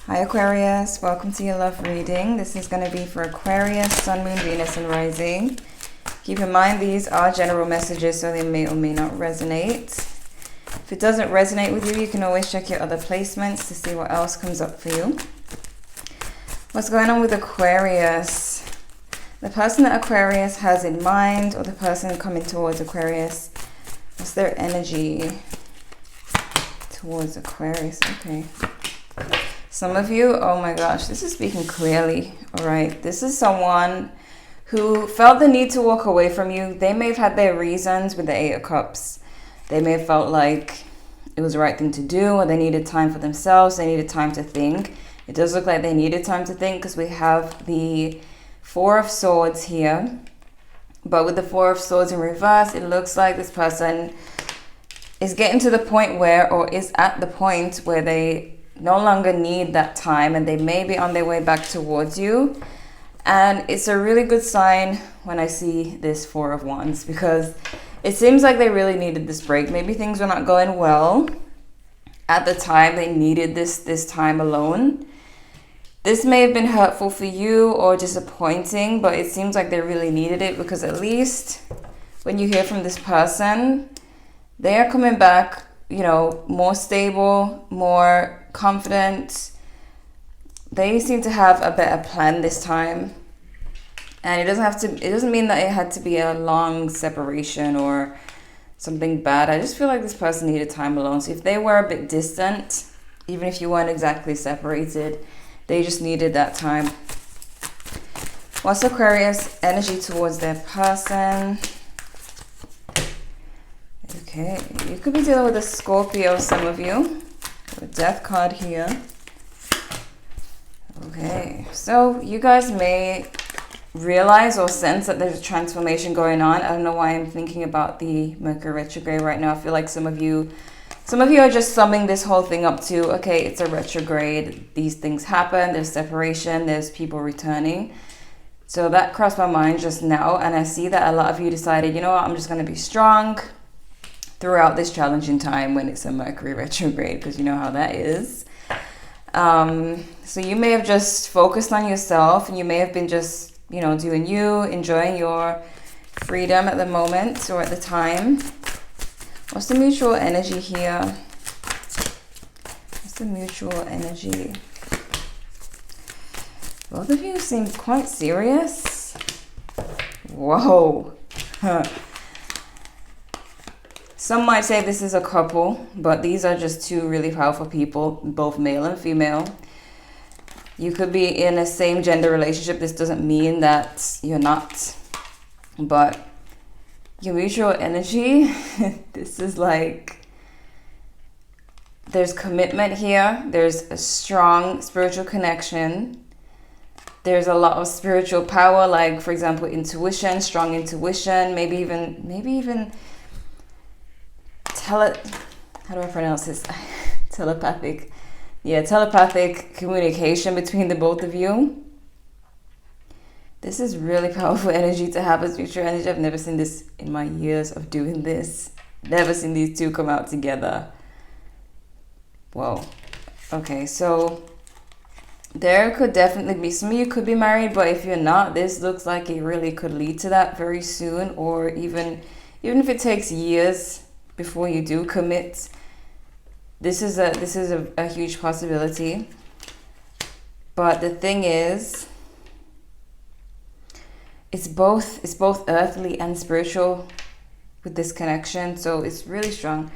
Hi Aquarius, welcome to your love reading. This is going to be for Aquarius, Sun, Moon, Venus and Rising. Keep in mind these are general messages, so they may or may not resonate. If it doesn't resonate with you, you can always check your other placements to see what else comes up for you. What's going on with Aquarius? The person that Aquarius has in mind, or the person coming towards Aquarius, what's their energy towards Aquarius? Okay. Some of you, oh my gosh, this is speaking clearly, all right? This is someone who felt the need to walk away from you. They may have had their reasons with the Eight of Cups. They may have felt like it was the right thing to do, or they needed time for themselves. They needed time to think. It does look like they needed time to think because we have the Four of Swords here. But with the Four of Swords in reverse, it looks like this person is getting to the point where, or is at the point where they no longer need that time, and they may be on their way back towards you. And it's a really good sign when I see this Four of Wands, because it seems like they really needed this break. Maybe things were not going well at the time. They needed this time alone. This may have been hurtful for you or disappointing, but it seems like they really needed it, because at least when you hear from this person, they are coming back, you know, more stable, more confident. They seem to have a better plan this time. And it doesn't mean that it had to be a long separation or something bad. I just feel like this person needed time alone. So if they were a bit distant, even if you weren't exactly separated, they just needed that time. What's Aquarius energy towards their person? Okay, you could be dealing with a Scorpio, some of you. A death card here. Okay, so you guys may realize or sense that there's a transformation going on. I don't know why I'm thinking about the Mercury retrograde right now. I feel like some of you are just summing this whole thing up to, okay, it's a retrograde. These things happen. There's separation. There's people returning. So that crossed my mind just now. And I see that a lot of you decided, you know what, I'm just going to be strong throughout this challenging time when it's a Mercury retrograde, because you know how that is. So you may have just focused on yourself, and you may have been just, you know, doing you, enjoying your freedom at the moment or at the time. What's the mutual energy here? What's the mutual energy? Both of you seem quite serious. Whoa. Some might say this is a couple, but these are just two really powerful people, both male and female. You could be in a same gender relationship. This doesn't mean that you're not, but your mutual energy, this is like, there's commitment here. There's a strong spiritual connection. There's a lot of spiritual power, like for example, intuition, strong intuition, maybe even how do I pronounce this? Telepathic. Yeah, telepathic communication between the both of you. This is really powerful energy to have as future energy. I've never seen this in my years of doing this. Never seen these two come out together. Whoa. Okay, so there could definitely be, some of you could be married, but if you're not, this looks like it really could lead to that very soon, or even if it takes years before you do commit. This is a huge possibility. But the thing is, it's both earthly and spiritual with this connection, so it's really strong.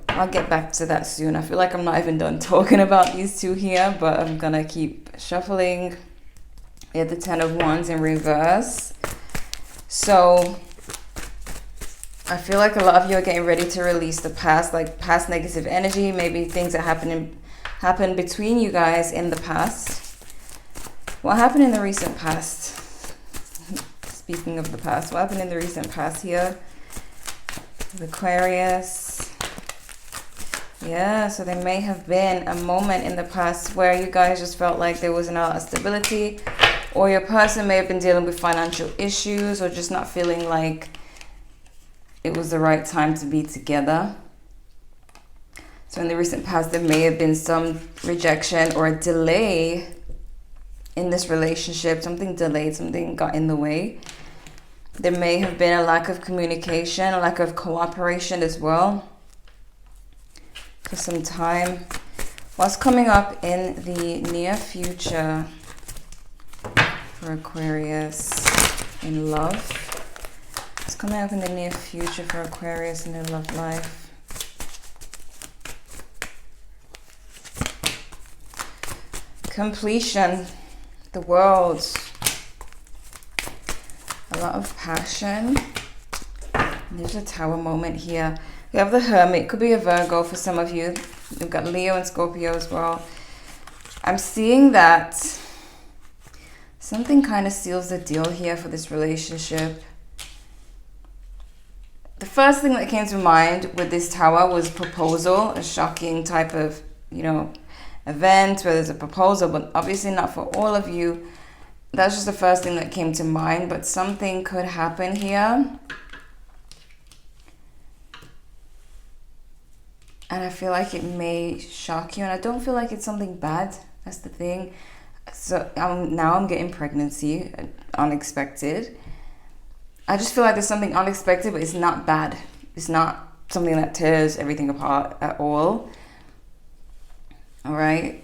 I'll get back to that soon. I feel like I'm not even done talking about these two here, but I'm gonna keep shuffling. We have the Ten of Wands in reverse. So I feel like a lot of you are getting ready to release the past, like past negative energy, maybe things that happened between you guys in the past. What happened in the recent past? Speaking of the past, what happened in the recent past here? The Aquarius. Yeah, so there may have been a moment in the past where you guys just felt like there wasn't a lot of stability, or your person may have been dealing with financial issues, or just not feeling like it was the right time to be together. So in the recent past, there may have been some rejection or a delay in this relationship. Something delayed, something got in the way. There may have been a lack of communication, a lack of cooperation as well for some time. What's coming up in the near future for Aquarius in love? What's coming up in the near future for Aquarius in their love life? Completion, the world, a lot of passion. There's a Tower moment here. We have the Hermit. It could be a Virgo for some of you. We've got Leo and Scorpio as well. I'm seeing that something kind of seals the deal here for this relationship. The first thing that came to mind with this Tower was proposal, a shocking type of, you know, event where there's a proposal, but obviously not for all of you. That's just the first thing that came to mind, but something could happen here. And I feel like it may shock you, and I don't feel like it's something bad. That's the thing. So now I'm getting pregnancy, unexpected. I just feel like there's something unexpected, but it's not bad. It's not something that tears everything apart at all. All right.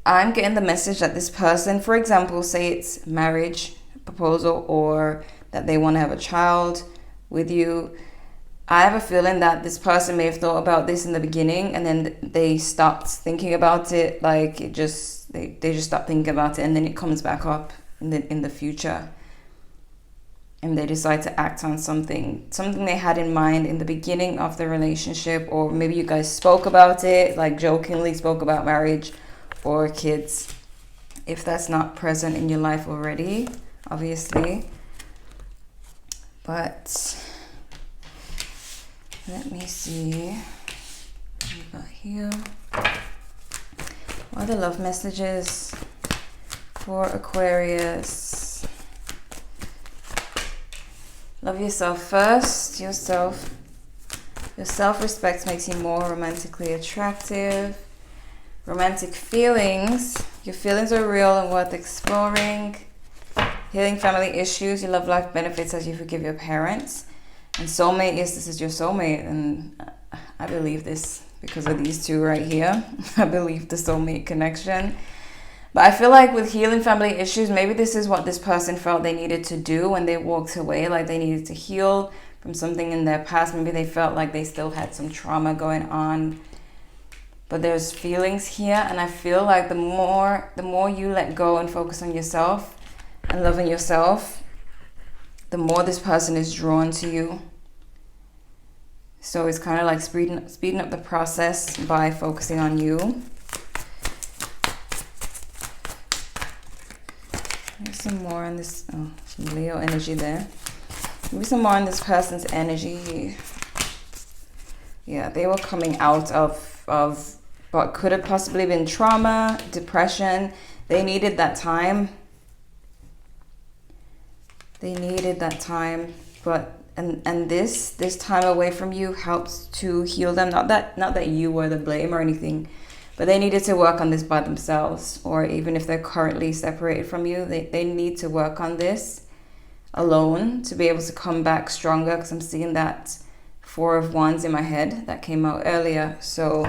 I'm getting the message that this person, for example, say it's marriage proposal or that they want to have a child with you. I have a feeling that this person may have thought about this in the beginning and then they stopped thinking about it. Like they just stopped thinking about it, and then it comes back up in the future. And they decide to act on something they had in mind in the beginning of the relationship, or maybe you guys spoke about it, like jokingly spoke about marriage or kids, if that's not present in your life already, obviously. But let me see what we got here. What are the love messages for Aquarius? Love yourself first. Your self-respect makes you more romantically attractive. Romantic feelings. Your feelings are real and worth exploring. Healing family issues. Your love life benefits as you forgive your parents. And soulmate, yes, this is your soulmate. And I believe this because of these two right here. I believe the soulmate connection. But I feel like with healing family issues, maybe this is what this person felt they needed to do when they walked away. Like they needed to heal from something in their past. Maybe they felt like they still had some trauma going on. But there's feelings here. And I feel like the more you let go and focus on yourself and loving yourself, the more this person is drawn to you. So it's kind of like speeding up the process by focusing on you. Maybe some more on this, some Leo energy there. Maybe some more on this person's energy. Yeah, they were coming out of what could have possibly been trauma, depression. They needed that time. They needed that time, but and this time away from you helps to heal them. Not that you were the blame or anything. But they needed to work on this by themselves, or even if they're currently separated from you, they need to work on this alone to be able to come back stronger, because I'm seeing that 4 of Wands in my head that came out earlier. So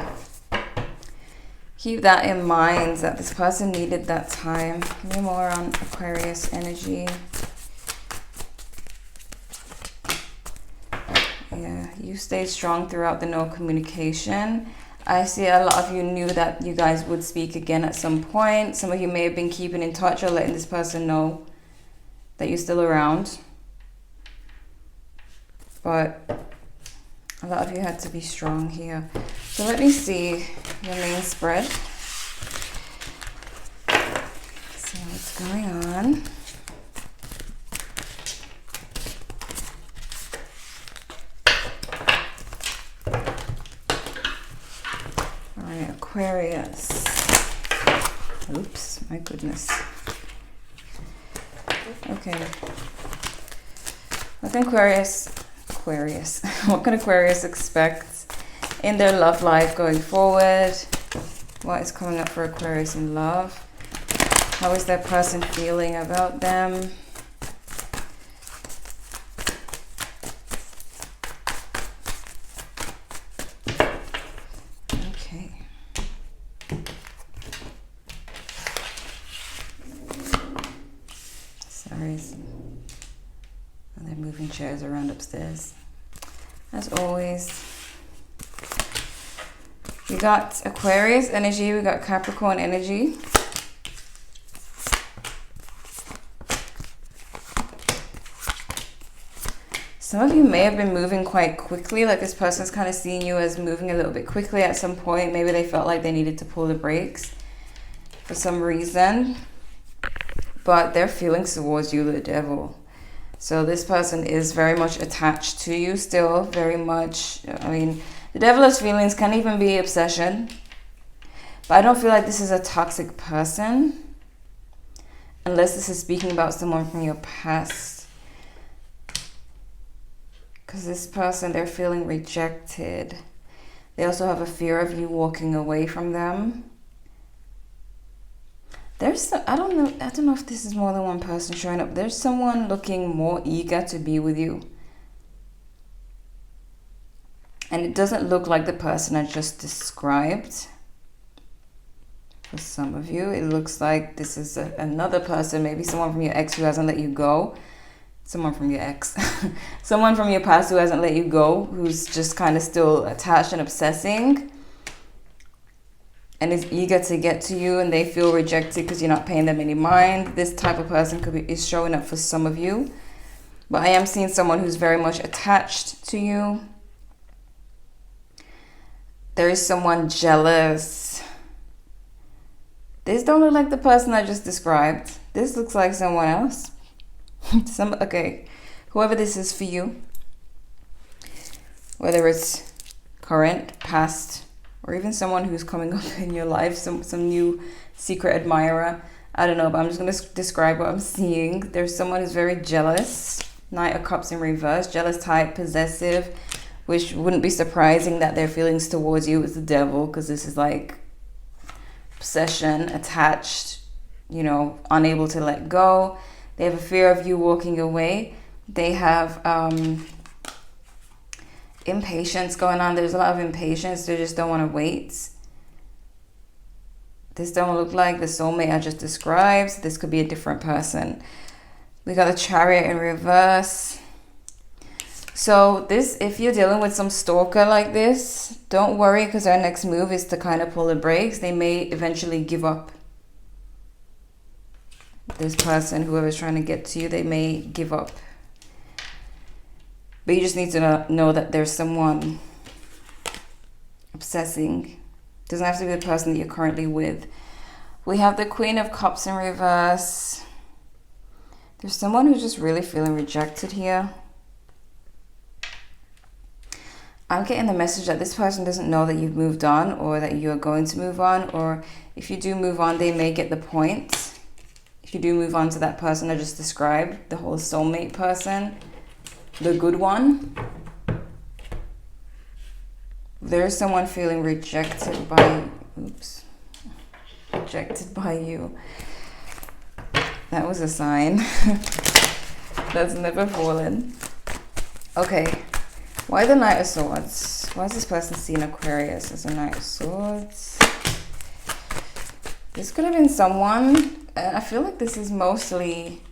keep that in mind, that this person needed that time. Give me more on Aquarius energy. Yeah, you stayed strong throughout the no communication. I see a lot of you knew that you guys would speak again at some point. Some of you may have been keeping in touch or letting this person know that you're still around. But a lot of you had to be strong here. So let me see your main spread. See what's going on. Aquarius. Oops, my goodness. Okay. What can Aquarius what can Aquarius expect in their love life going forward. What is coming up for Aquarius in love? How is that person feeling about them? Okay. Sorry. They're moving chairs around upstairs. As always. We got Aquarius energy, we got Capricorn energy. Some of you may have been moving quite quickly, like this person's kind of seeing you as moving a little bit quickly at some point. Maybe they felt like they needed to pull the brakes for some reason. But their feelings towards you, the Devil. So this person is very much attached to you still, very much. I mean, the Devil's feelings can even be obsession. But I don't feel like this is a toxic person. Unless this is speaking about someone from your past. Because this person, they're feeling rejected. They also have a fear of you walking away from them. I don't know if this is more than one person showing up. There's someone looking more eager to be with you. And it doesn't look like the person I just described. For some of you, it looks like this is another person, maybe someone from your ex who hasn't let you go. Someone from your ex. Someone from your past who hasn't let you go, who's just kind of still attached and obsessing. And is eager to get to you, and they feel rejected because you're not paying them any mind. This type of person is showing up for some of you. But I am seeing someone who's very much attached to you. There is someone jealous. This don't look like the person I just described. This looks like someone else. Okay, whoever this is for you, whether it's current, past, or even someone who's coming up in your life, some new secret admirer. I don't know, but I'm just going to describe what I'm seeing. There's someone who's very jealous. Knight of Cups in reverse. Jealous type, possessive, which wouldn't be surprising that their feelings towards you is the Devil, because this is like obsession, attached, you know, unable to let go. They have a fear of you walking away. They have impatience going on. There's a lot of impatience. They just don't want to wait. This don't look like the soulmate I just described. This could be a different person. We got the Chariot in reverse. So this, if you're dealing with some stalker like this, don't worry, because our next move is to kind of pull the brakes. They may eventually give up. This person, whoever's trying to get to you, they may give up. But you just need to know that there's someone obsessing. Doesn't have to be the person that you're currently with. We have the Queen of Cups in reverse. There's someone who's just really feeling rejected here. I'm getting the message that this person doesn't know that you've moved on, or that you're going to move on, or if you do move on, they may get the point. If you do move on to that person I just described, the whole soulmate person, the good one, there's someone feeling rejected by you. That was a sign. That's never fallen. Okay, why the Knight of Swords? Why is this person seeing Aquarius as a Knight of Swords? This could have been someone, I feel like this is mostly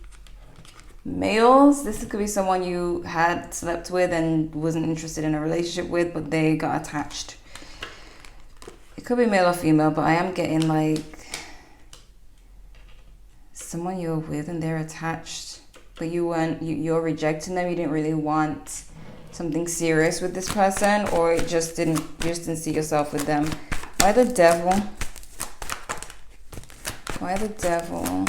males. This could be someone you had slept with and wasn't interested in a relationship with, but they got attached. It could be male or female, but I am getting like someone you're with and they're attached, but you're rejecting them. You didn't really want something serious with this person, or you just didn't see yourself with them. Why the Devil? Why the Devil?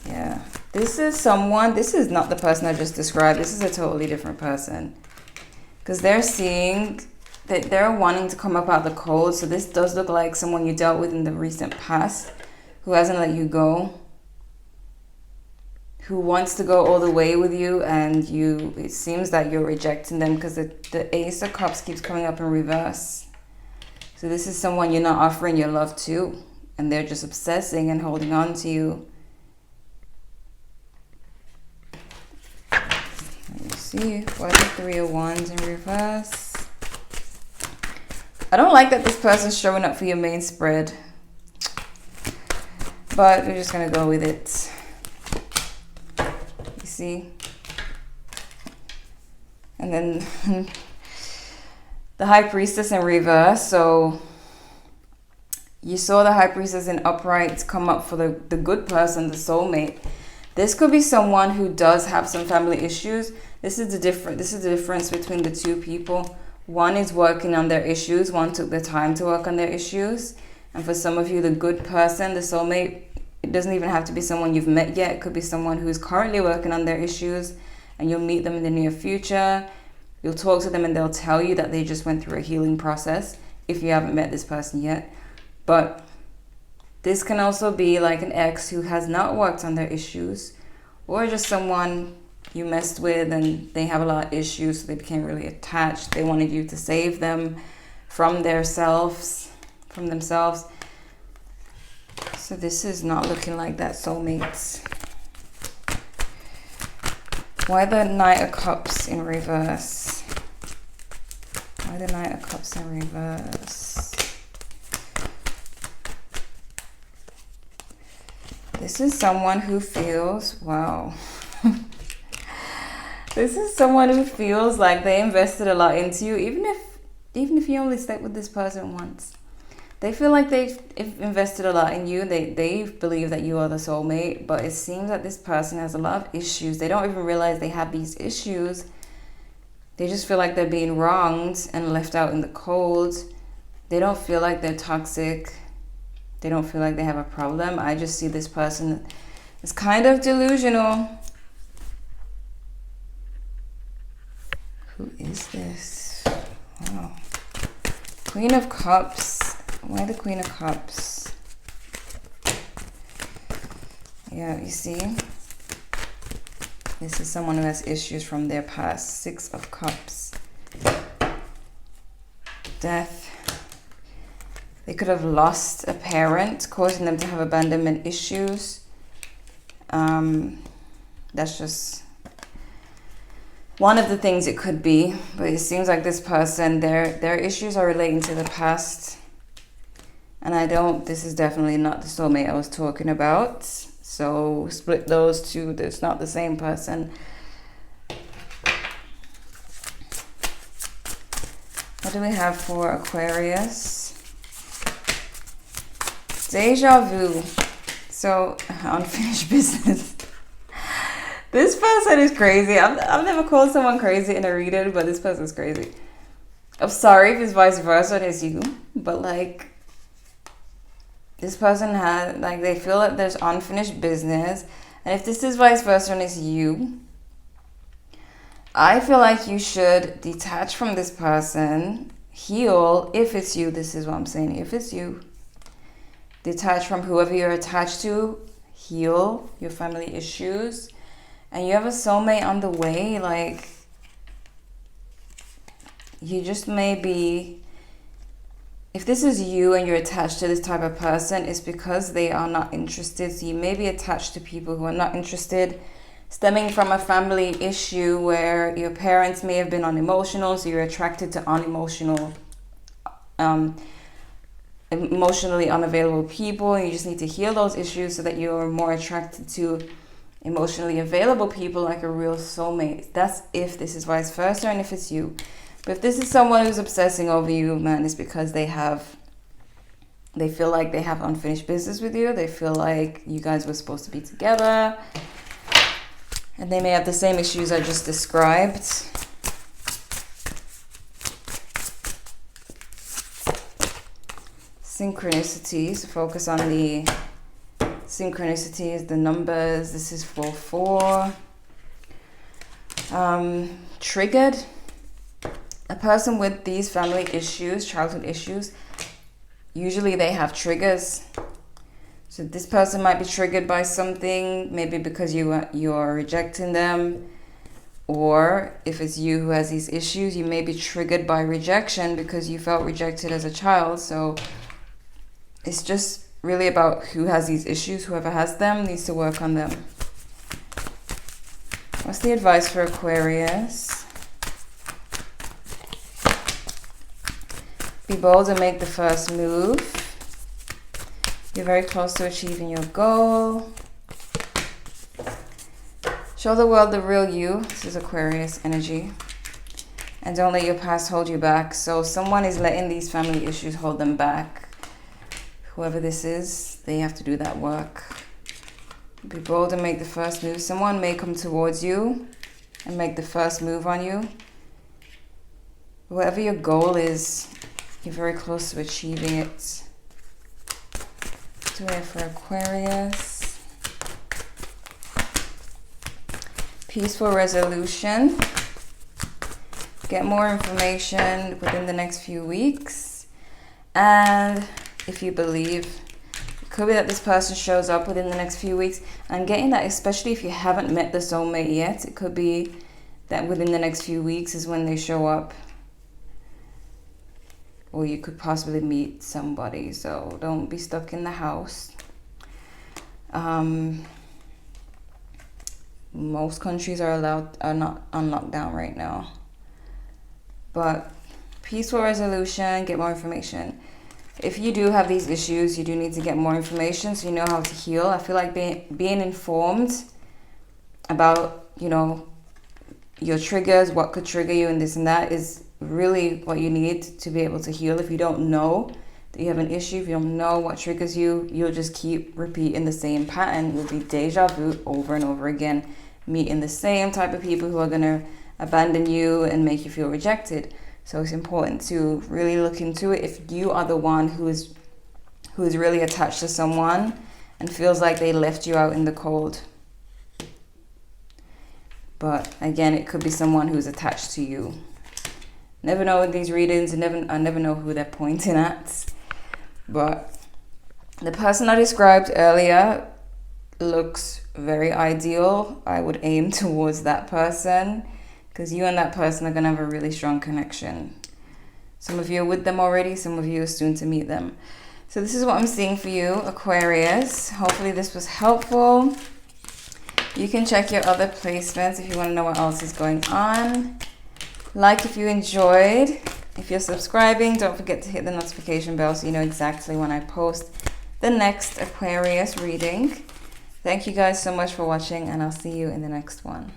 Yeah, this is not the person I just described. This is a totally different person, because they're seeing that they're wanting to come up out of the cold. So this does look like someone you dealt with in the recent past who hasn't let you go, who wants to go all the way with you, and it seems that you're rejecting them because the Ace of Cups keeps coming up in reverse. So this is someone you're not offering your love to, and they're just obsessing and holding on to you. Let me see, why the Three of Wands in reverse? I don't like that this person's showing up for your main spread, but we're just gonna go with it. You see? And then the High Priestess in reverse. So you saw the High Priestess in upright come up for the good person, the soulmate. This could be someone who does have some family issues. This is the difference between the two people. One is working on their issues. One took the time to work on their issues. And for some of you, the good person, the soulmate, it doesn't even have to be someone you've met yet. It could be someone who's currently working on their issues, and you'll meet them in the near future. You'll talk to them and they'll tell you that they just went through a healing process if you haven't met this person yet. But this can also be like an ex who has not worked on their issues, or just someone you messed with and they have a lot of issues, so they became really attached. They wanted you to save them from themselves. So this is not looking like that, soulmates. Why the Knight of Cups in reverse? Why the Knight of Cups in reverse? This is someone who feels, wow. This is someone who feels like they invested a lot into you, even if you only stayed with this person once. They feel like they've invested a lot in you. They believe that you are the soulmate, but it seems that this person has a lot of issues. They don't even realize they have these issues. They just feel like they're being wronged and left out in the cold. They don't feel like they're toxic. They don't feel like they have a problem. I just see this person as kind of delusional. Who is this? Wow. Queen of Cups. Why the Queen of Cups? Yeah, you see? This is someone who has issues from their past. Six of Cups. Death. They could have lost a parent, causing them to have abandonment issues. That's just one of the things it could be. But it seems like this person, their issues are relating to the past. And this is definitely not the soulmate I was talking about. So split those two. It's not the same person. What do we have for Aquarius? Deja vu. So unfinished business. This person is crazy. I've never called someone crazy in a reading, but this person's crazy. I'm sorry if it's vice versa and it's you, but like, this person they feel that there's unfinished business. And if this is vice versa and it's you, I feel like you should detach from this person, heal. If it's you, this is what I'm saying. If it's you, detach from whoever you're attached to, heal your family issues. And you have a soulmate on the way. Like, you just may be, if this is you and you're attached to this type of person, it's because they are not interested. So you may be attached to people who are not interested, stemming from a family issue where your parents may have been unemotional, so you're attracted to unemotional, emotionally unavailable people, and you just need to heal those issues so that you're more attracted to emotionally available people, like a real soulmate. That's if this is vice versa and if it's you. But if this is someone who's obsessing over you, man, it's because they feel like they have unfinished business with you. They feel like you guys were supposed to be together. And they may have the same issues I just described. Synchronicities. Focus on the synchronicities, the numbers. This is 4-4. Triggered. A person with these family issues, childhood issues, usually they have triggers. So this person might be triggered by something, maybe because you are rejecting them, or if it's you who has these issues, you may be triggered by rejection because you felt rejected as a child. So it's just really about who has these issues. Whoever has them needs to work on them. What's the advice for Aquarius? Be bold and make the first move. You're very close to achieving your goal. Show the world the real you. This is Aquarius energy. And don't let your past hold you back. So someone is letting these family issues hold them back. Whoever this is, they have to do that work. Be bold and make the first move. Someone may come towards you and make the first move on you. Whatever your goal is, you're very close to achieving it. Do it for Aquarius. Peaceful resolution. Get more information within the next few weeks. And if you believe, it could be that this person shows up within the next few weeks. I'm getting that, especially if you haven't met the soulmate yet. It could be that within the next few weeks is when they show up. Or you could possibly meet somebody. So don't be stuck in the house. Most countries are not on lockdown right now. But peaceful resolution, get more information. If you do have these issues, you do need to get more information so you know how to heal. I feel like being informed about, you know, your triggers, what could trigger you and this and that is really what you need to be able to heal. If you don't know that you have an issue, if you don't know what triggers you, you'll just keep repeating the same pattern. You'll be deja vu over and over again, meeting the same type of people who are going to abandon you and make you feel rejected. So it's important to really look into it. If you are the one who is really attached to someone and feels like they left you out in the cold. But again, it could be someone who's attached to you. Never know with these readings, I never know who they're pointing at. But the person I described earlier looks very ideal. I would aim towards that person because you and that person are going to have a really strong connection. Some of you are with them already, some of you are soon to meet them. So this is what I'm seeing for you, Aquarius. Hopefully this was helpful. You can check your other placements if you want to know what else is going on. Like if you enjoyed. If you're subscribing, don't forget to hit the notification bell so you know exactly when I post the next Aquarius reading. Thank you guys so much for watching, and I'll see you in the next one.